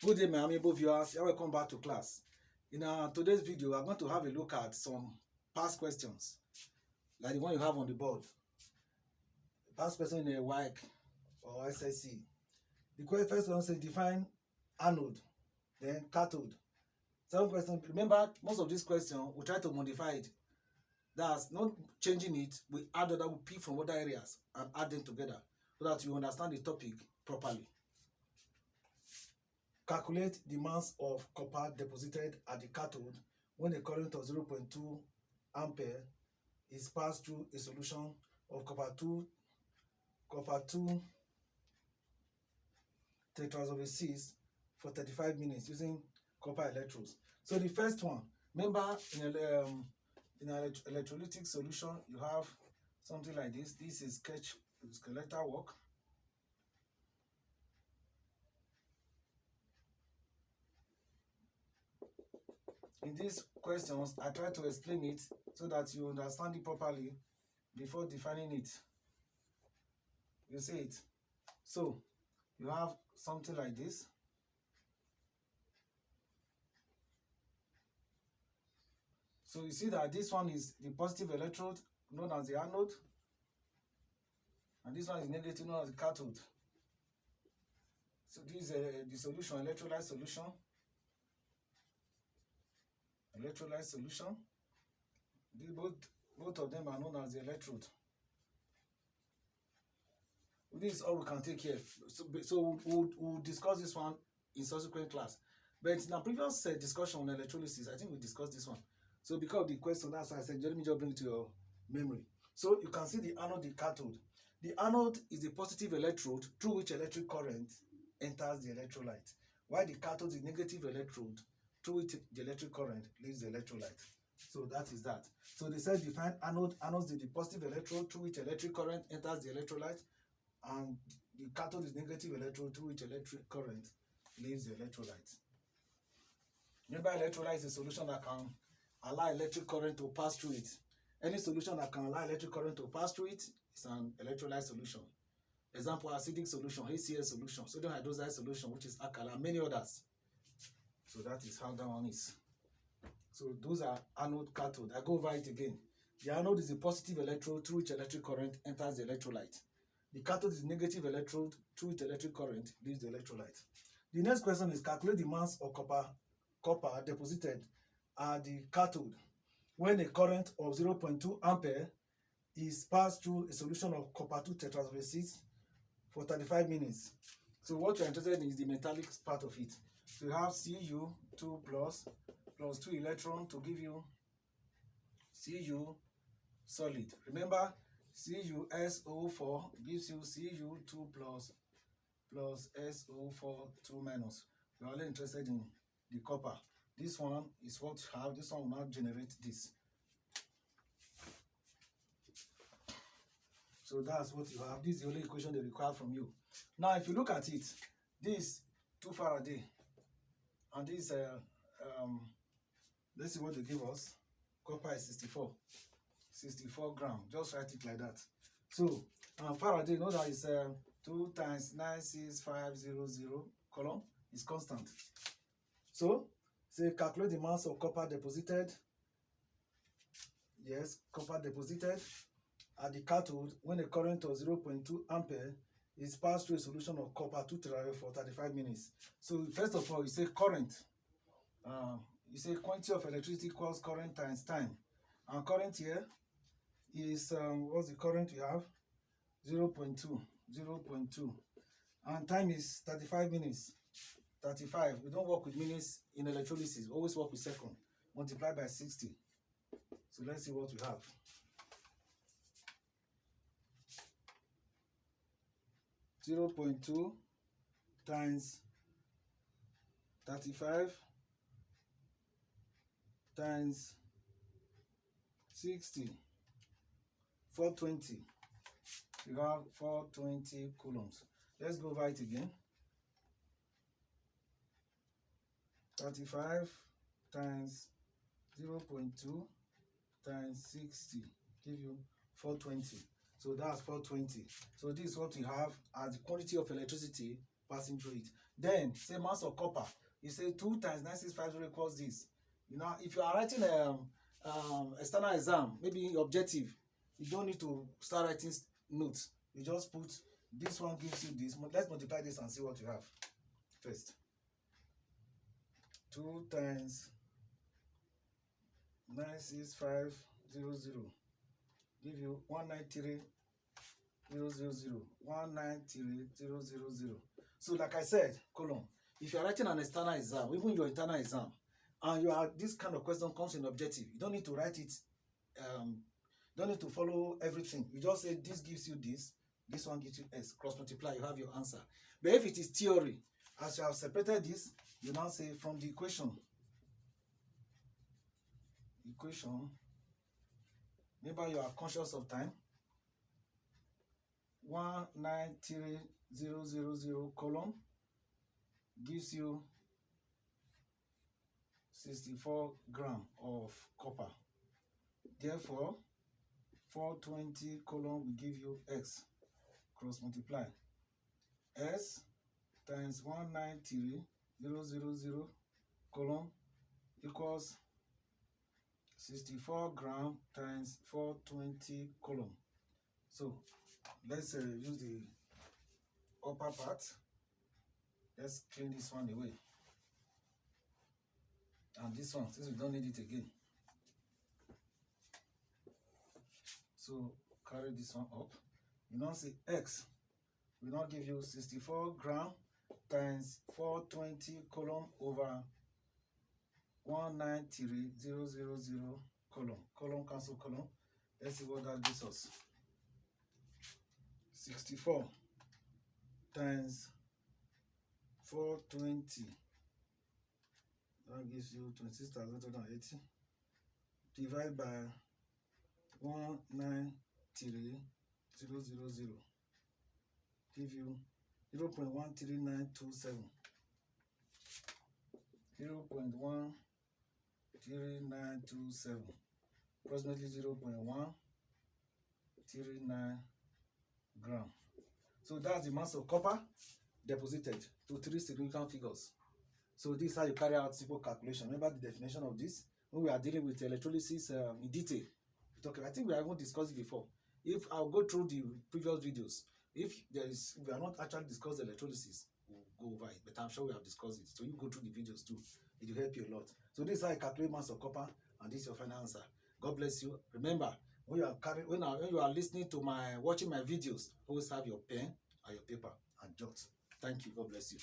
Good day, my amiable viewers. Welcome back to class. In today's video, we're going to have a look at some past questions, like the one you have on the board. Past question in a WAEC or SSC. The first one says define anode, then cathode. Second question, remember most of these questions, we try to modify it. That's not changing it, we add other, we pick from other areas and add them together so that you understand the topic properly. Calculate the mass of copper deposited at the cathode when a current of 0.2 ampere is passed through a solution of copper 2 tetrasulfate for 35 minutes using copper electrodes. So the first one, remember in an electrolytic solution, you have something like this. This is skeletal work. In these questions, I try to explain it so that you understand it properly before defining it. You see it? So, you have something like this. So you see that this one is the positive electrode, known as the anode. And this one is negative, known as the cathode. So this is the solution, electrolyte solution. Electrolyte solution. Both of them are known as the electrode. This is all we can take here. So we'll discuss this one in subsequent class. But in our previous discussion on electrolysis, I think we discussed this one. So because of the question, that's why I said, let me just bring it to your memory. So you can see the anode, the cathode. The anode is the positive electrode through which electric current enters the electrolyte, while the cathode is the negative electrode through which the electric current leaves the electrolyte. So that is that. So they said define anode. Anode is the positive electrode through which electric current enters the electrolyte, and the cathode is negative electrode through which electric current leaves the electrolyte. Remember, electrolyte is a solution that can allow electric current to pass through it. Any solution that can allow electric current to pass through it is an electrolyte solution. Example, acidic solution, HCl solution, sodium hydroxide solution, which is alkali, and many others. So that is how that one is. So those are anode, cathode. I go over it again. The anode is a positive electrode through which electric current enters the electrolyte. The cathode is negative electrode through which electric current leaves the electrolyte. The next question is calculate the mass of copper deposited at the cathode when a current of 0.2 ampere is passed through a solution of copper 2 tetrasulfate for 35 minutes. So what you're interested in is the metallic part of it. So you have Cu2 plus 2 electron to give you Cu solid. Remember, CuSO4 gives you Cu2 plus SO4 2 minus. We're only interested in the copper. This one is what you have. This one will not generate this. So that's what you have. This is the only equation they require from you. Now, if you look at it, this 2 Faraday and this, let's see what they give us. Copper is 64 grams. Just write it like that. So, Faraday, you know that is 2 times 96500 column is constant. So, say calculate the mass of copper deposited. Yes, copper deposited at the cathode when a current of 0.2 ampere is passed through a solution of copper 2 tetrasulfate for 35 minutes. So first of all, you say current. You say quantity of electricity equals current times time. And current here is, what's the current we have? 0.2. And time is 35 minutes. 35. We don't work with minutes in electrolysis. We always work with seconds. Multiplied by 60. So let's see what we have. .2 times 35 times 60, 420. You have 420 coulombs. Let's go over it again. 35 times 0.2 times 60 give you 420. So that's 420. So this is what we have as the quantity of electricity passing through it. Then say mass of copper. You say 2 times 9650 equals this. You know, if you are writing external exam, maybe objective, you don't need to start writing notes. You just put this one gives you this. Let's multiply this and see what you have first. 2 times 96500 give you 193,000. 193,000. So like I said, column, if you are writing an external exam, even your internal exam, and you are this kind of question comes in objective, you don't need to write it, don't need to follow everything. You just say this gives you this one gives you S, cross multiply, you have your answer. But if it is theory, as you have separated this, you now say from the equation, maybe you are conscious of time, 193,000 column gives you 64 gram of copper. Therefore, 420 column will give you X, cross multiply. S times 193,000 column equals 64 gram times 420 column. So let's use the upper part. Let's clean this one away. And this one, since we don't need it again. So carry this one up. You now say X will now give you 64 gram times 420 column over 193,000 column. Column cancel column. Let's see what that gives us. 64 times 420. That gives you 26,280. Divide by 193,000. Give you 0.13927. 0.13927. Approximately 0.139 gram. So that's the mass of copper deposited to 3 significant figures. So this is how you carry out simple calculation. Remember the definition of this when we are dealing with electrolysis in detail. I think we have even discussed it before. If I'll go through the previous videos, if we are not actually discussed electrolysis, we'll go over it. But I'm sure we have discussed it. So you go through the videos too. It will help you a lot. So this is how I calculate mass of copper, and this is your final answer. God bless you. Remember, when you are listening to watching my videos, always have your pen and your paper and jot. Thank you. God bless you.